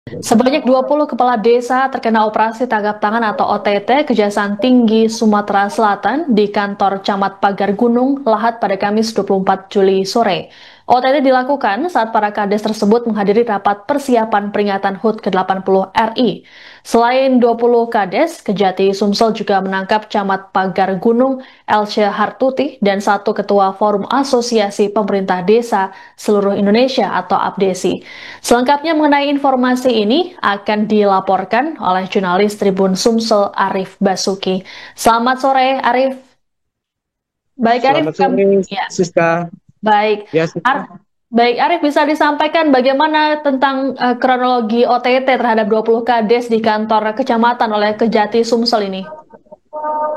Sebanyak 20 kepala desa terkena operasi tangkap tangan atau OTT Kejaksaan Tinggi Sumatera Selatan di kantor Camat Pagar Gunung Lahat pada Kamis 24 Juli sore. OTT dilakukan saat para kades tersebut menghadiri rapat persiapan peringatan HUT ke-80 RI. Selain 20 kades, Kejati Sumsel juga menangkap Camat Pagar Gunung Elsya Hartuti dan satu ketua Forum Asosiasi Pemerintah Desa Seluruh Indonesia atau APDESI. Selengkapnya mengenai informasi ini akan dilaporkan oleh jurnalis Tribun Sumsel Arif Basuki. Selamat sore Arif. Baik Arif, Selamat sore, ya. Siska. Baik. Ya, Siska. Baik Arif, bisa disampaikan bagaimana tentang kronologi OTT terhadap 20 kades di kantor kecamatan oleh Kejati Sumsel ini?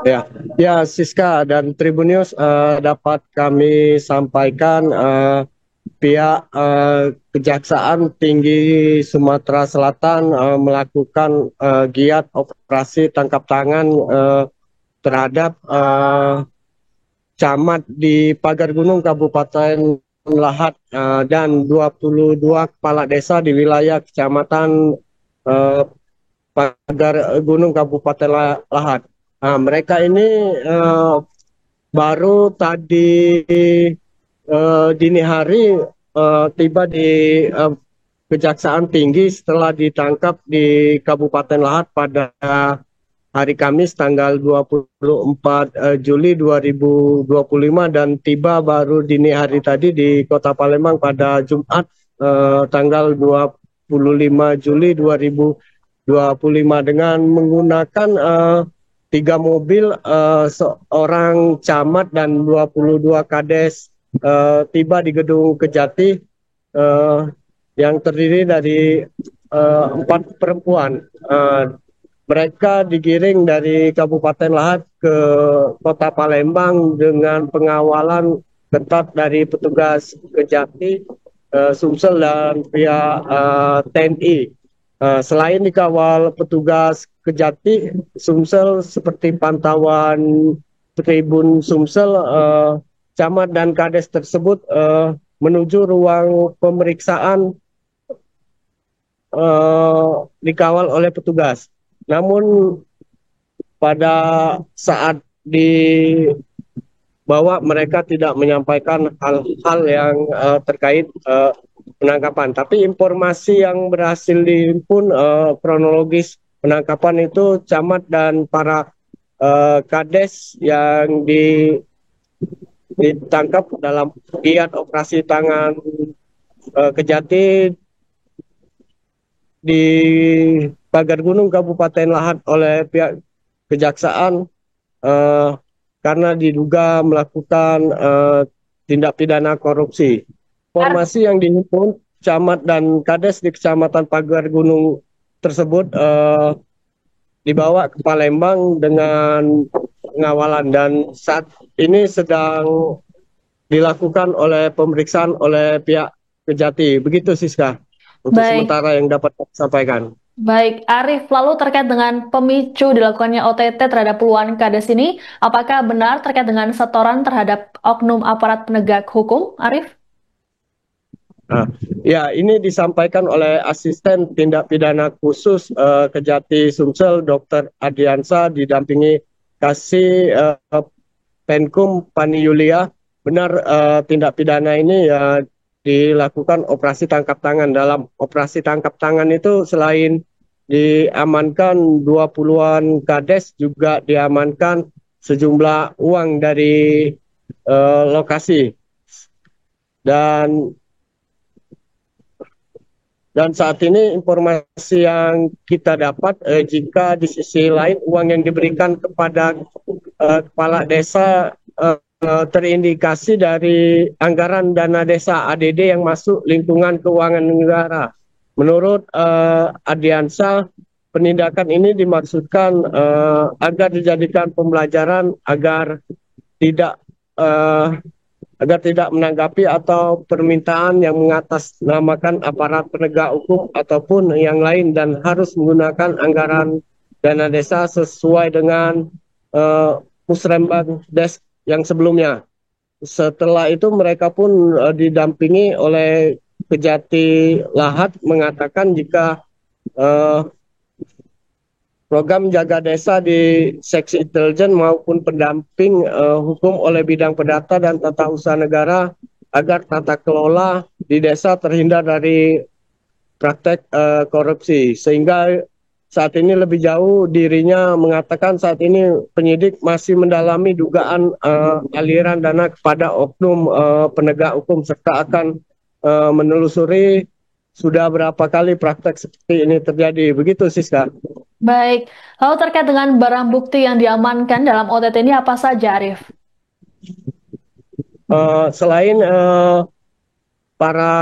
Ya, ya, Siska dan Tribunnews dapat kami sampaikan pihak Kejaksaan Tinggi Sumatera Selatan melakukan giat operasi tangkap tangan terhadap camat di Pagar Gunung Kabupaten Lahat dan 22 kepala desa di wilayah Kecamatan eh, Pagar Gunung Kabupaten Lahat. Mereka ini baru tadi dini hari tiba di Kejaksaan Tinggi setelah ditangkap di Kabupaten Lahat pada hari Kamis tanggal 24 Juli 2025 dan tiba baru dini hari tadi di Kota Palembang pada Jumat tanggal 25 Juli 2025 dengan menggunakan tiga mobil, seorang camat dan 22 kades tiba di gedung Kejati eh, yang terdiri dari empat perempuan. Mereka digiring dari Kabupaten Lahat ke Kota Palembang dengan pengawalan ketat dari petugas Kejati, Sumsel dan pihak TNI. Selain dikawal petugas Kejati, Sumsel seperti pantauan Tribun Sumsel, camat dan kades tersebut menuju ruang pemeriksaan dikawal oleh petugas. Namun pada saat dibawa mereka tidak menyampaikan hal-hal yang terkait penangkapan. Tapi informasi yang berhasil dihimpun kronologis penangkapan itu camat dan para kades yang ditangkap dalam giat operasi tangan Kejati di Pagar Gunung Kabupaten Lahat oleh pihak kejaksaan eh, karena diduga melakukan tindak pidana korupsi. Informasi yang dihimpun camat dan kades di Kecamatan Pagar Gunung tersebut dibawa ke Palembang dengan pengawalan dan saat ini sedang dilakukan oleh pemeriksaan oleh pihak Kejati. Begitu Siska untuk Baik. sementara yang dapat saya sampaikan. Baik, Arif, lalu terkait dengan pemicu dilakukannya OTT terhadap puluhan kades ini, apakah benar terkait dengan setoran terhadap oknum aparat penegak hukum, Arif? Nah, ya, ini disampaikan oleh Asisten Tindak Pidana Khusus Kejati Sumsel, Dr. Adiansa, didampingi Kasih Penkum Pani Yulia. Benar, tindak pidana ini ya dilakukan operasi tangkap tangan. Dalam operasi tangkap tangan itu selain diamankan 20-an kades, juga diamankan sejumlah uang dari lokasi. Dan Dan saat ini informasi yang kita dapat, jika di sisi lain uang yang diberikan kepada kepala desa terindikasi dari anggaran dana desa ADD yang masuk lingkungan keuangan negara. Menurut Adiansa, penindakan ini dimaksudkan agar dijadikan pembelajaran tidak uh, agar tidak menanggapi atau permintaan yang mengatasnamakan aparat penegak hukum ataupun yang lain dan harus menggunakan anggaran dana desa sesuai dengan Musrembang Des yang sebelumnya. Setelah itu mereka pun didampingi oleh Kejati Lahat mengatakan jika eh, program jaga desa di seksi intelijen maupun pendamping hukum oleh bidang perdata dan tata usaha negara agar tata kelola di desa terhindar dari praktek korupsi. Sehingga saat ini lebih jauh dirinya mengatakan saat ini penyidik masih mendalami dugaan aliran dana kepada oknum penegak hukum serta akan menelusuri sudah berapa kali praktek seperti ini terjadi. Begitu, Siska. Baik, lalu terkait dengan barang bukti yang diamankan dalam OTT ini apa saja, Arif? Selain para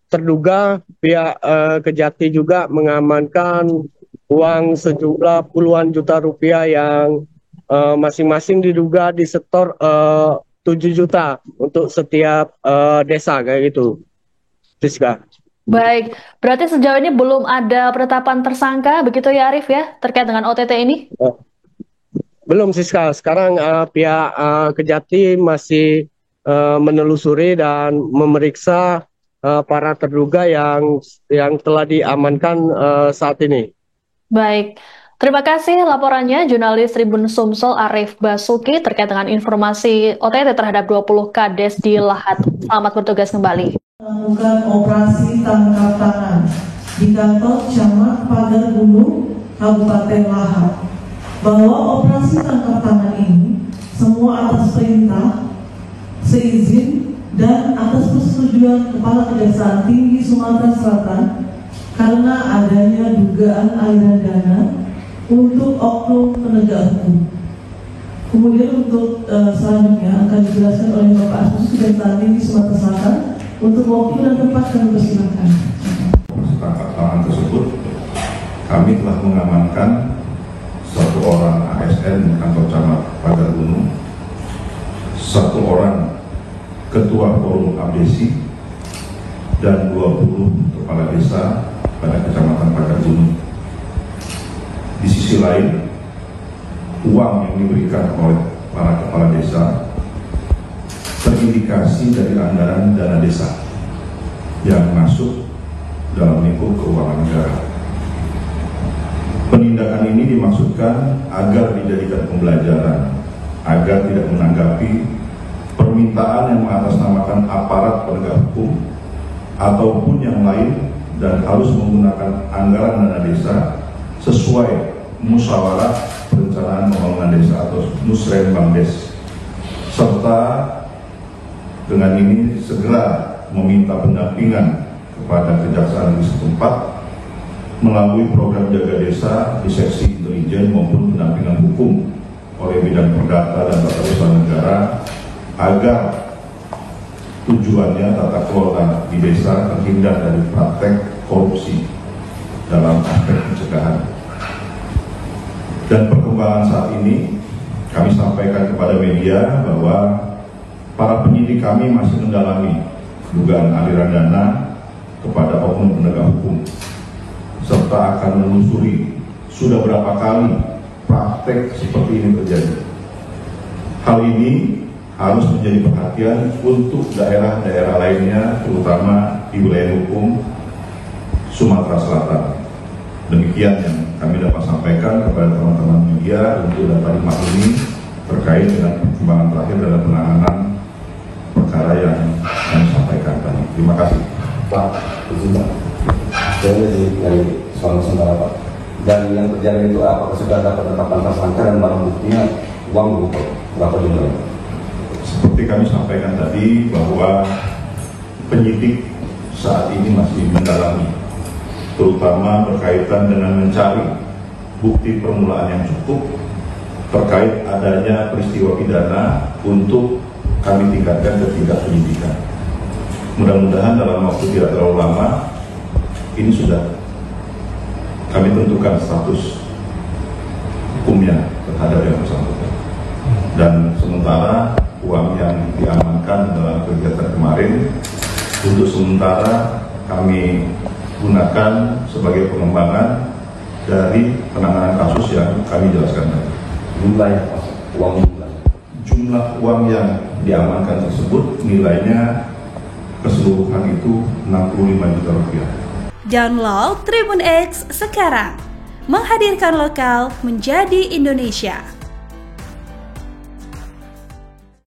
terduga, pihak Kejati juga mengamankan uang sejumlah puluhan juta rupiah yang masing-masing diduga disetor 7 juta untuk setiap desa kayak gitu, Siska. Baik, berarti sejauh ini belum ada penetapan tersangka, begitu ya Arif ya, terkait dengan OTT ini? Belum, Siska. Sekarang pihak Kejati masih menelusuri dan memeriksa para terduga yang telah diamankan saat ini. Baik, terima kasih laporannya jurnalis Tribun Sumsel Arif Basuki terkait dengan informasi OTT terhadap 20 Kades di Lahat. Selamat bertugas kembali. Melakukan operasi tangkap tangan di kantor Camat Pagar Gunung, Kabupaten Lahat. Bahwa operasi tangkap tangan ini semua atas perintah, seizin, dan atas persetujuan Kepala Kejaksaan Tinggi Sumatera Selatan karena adanya dugaan aliran dana untuk oknum penegak hukum. Kemudian untuk selanjutnya akan dijelaskan oleh Bapak Asmus Kejaksaan Tinggi Sumatera Selatan. Untuk waktu dan tempat kami persilakan. Tangkap tangan tersebut, kami telah mengamankan satu orang ASN di kantor Camat Pagar Gunung, satu orang ketua forum abdesi, dan 20 kepala desa pada kecamatan Pagar Gunung. Di sisi lain, uang yang diberikan oleh para kepala desa terindikasi dari anggaran dana desa yang masuk dalam lingkup keuangan negara. Penindakan ini dimaksudkan agar dijadikan pembelajaran, agar tidak menanggapi permintaan yang mengatasnamakan aparat penegak hukum ataupun yang lain dan harus menggunakan anggaran dana desa sesuai musyawarah perencanaan pembangunan desa atau Musrenbangdes, serta dengan ini segera meminta pendampingan kepada kejaksaan di setempat melalui program jaga desa di seksi intelijen maupun pendampingan hukum oleh bidang perdata dan tata usaha negara agar tujuannya tata kelola di desa terhindar dari praktek korupsi dalam aspek pencegahan. Dan perkembangan saat ini kami sampaikan kepada media bahwa para penyidik kami masih mendalami dugaan aliran dana kepada oknum penegak hukum, serta akan menelusuri sudah berapa kali praktek seperti ini terjadi. Hal ini harus menjadi perhatian untuk daerah-daerah lainnya, terutama di wilayah hukum Sumatera Selatan. Demikian yang kami dapat sampaikan kepada teman-teman media untuk dapat dimaklumi terkait dengan perkembangan terakhir dalam penanganan perkara yang kami sampaikan tadi. Terima kasih. Pak, izin Pak. Saya dari Sulawesi Tenggara Pak. Dan yang terjadi itu apakah sudah ada penetapan tersangka dan barang buktinya uang berapa jumlahnya? Seperti kami sampaikan tadi bahwa penyidik saat ini masih mendalami, terutama berkaitan dengan mencari bukti permulaan yang cukup terkait adanya peristiwa pidana untuk kami tingkatkan ke tingkat penyidikan. Mudah-mudahan dalam waktu tidak terlalu lama ini sudah kami tentukan status hukumnya terhadap yang bersangkutan. Dan sementara uang yang diamankan dalam kegiatan kemarin untuk sementara kami gunakan sebagai pengembangan dari penanganan kasus yang kami jelaskan tadi. Jumlahnya, uang jumlah uang yang diamankan tersebut nilainya keseluruhan itu 65 juta rupiah. Download Tribun X sekarang. Menghadirkan lokal menjadi Indonesia.